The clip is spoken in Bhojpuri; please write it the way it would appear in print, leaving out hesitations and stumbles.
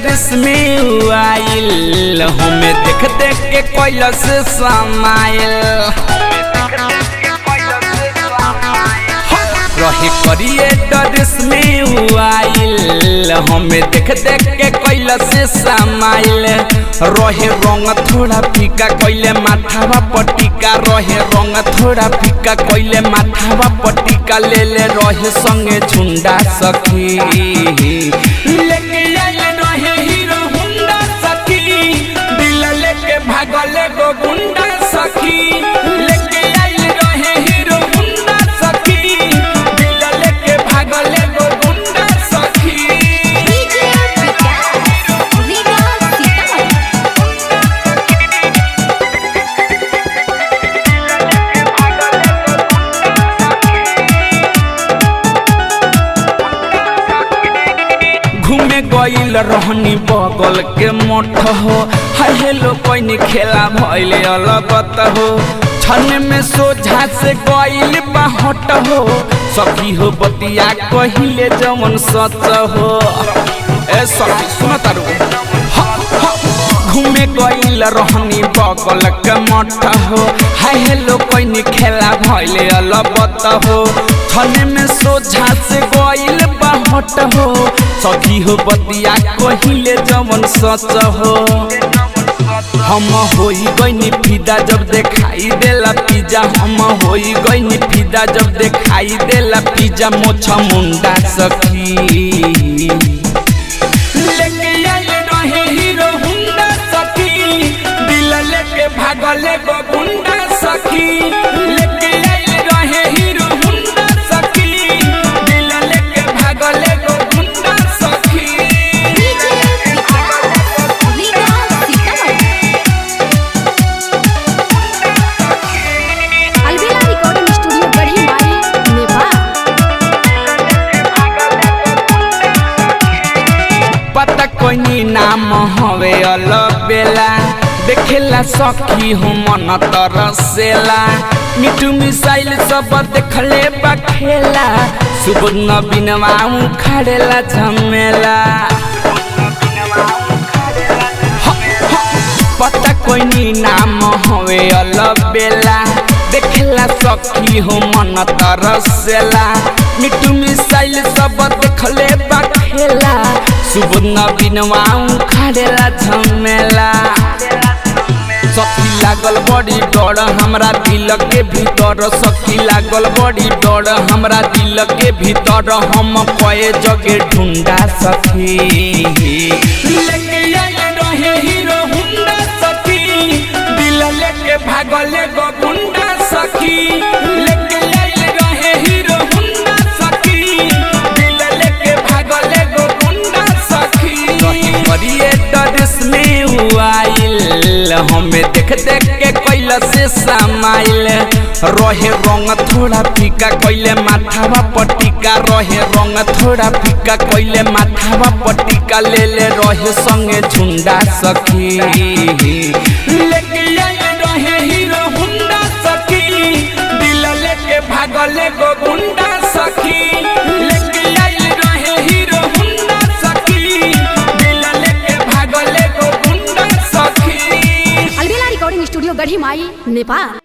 ड्रेस में आइल हमें देख देख के कैलस समाइल रहे करिए ड्रेस में आइल हमें देख देख के कैलस समाइल रहे रंग थोड़ा फीका कैले माथावा पटिका रहे रंग थोड़ा फीका कैले माथावा पटिका ले ले रहे संगे झुंडा सखी लेके आइल रहे हीरो हुंडा सखी दिल लेके भागल गो गुंडा सखी लेके आइल रहे हीरो हुंडा सखी दिल लेके भागल गो गुंडा सखी घूमे गईल रहनी बगल के मठ हो हाय हेलो कोई खेला भइले अलगत हो छन में सोझा से गईल बाहट हो सखी हो बतिया कहिले जमन सच हो ए सखी सुन तारू घूमे गईल रहनी बगल के मठ हो हाय हेलो कोई खेला भइले अलगत हो छन में सोझा से गईल बाहट हो सखी हो बतिया कहिले जमन सच हो हम होई गईनी फिदा जब देखाई देला पिज्जा हम होई गईनी फिदा जब देखाई देला पिज्जा मोछा मुंडा सखी लेके आइल रहे हीरो हुंडा सखी दिल लेके भागल गो गुंडा सखी लेके आइल रहे हीरो हुंडा सखी दिल लेके भागल गो गुंडा सखी अलबेला रिकॉर्डिंग स्टूडियो गढ़ी माई नेपाल। पता कोई नाम हवे अलबेला देखेला सखी हो मन तरसेला मिठू मिसाइल सब देखले बखेला सुबह बिनवा उखाड़ेला झमेला पता कोई नाम हवे अलबेला देखेला सखी हो मन तरसेला मिठू मिसाइल सब देखले बखेला सुबह बिनवा उखाड़ेला झमेला सखी लागल बड़ी डर हमरा दिल के भीतर सखी लागल बड़ी डर हमरा दिल के भीतर हम कए जगे ढूंढा सखी लेके आइल रहे हीरो हुंडा सखी दिल लेके भागल गो गुंडा सखी लेके आइल रहे हीरो हुंडा सखी दिल लेके भागल गो गुंडा सखी करिए ड्रेस में आइल हमें देख देख के कैलस समाइल रहे रंग थोड़ा फीका कैले माथावा पटिका रहे रंग थोड़ा फीका कैले माथावा पटिका ले ले रहे संगे झुंडा सखी लेके आइल रहे हीरो हुंडा सखी दिल लेके भागल गो गुंडा सखी लेके आइल रहे हीरो हुंडा सखी दिल लेके भागल गो गुंडा सखी अलबेला रिकॉर्डिंग स्टूडियो गढ़ी माई नेपाल।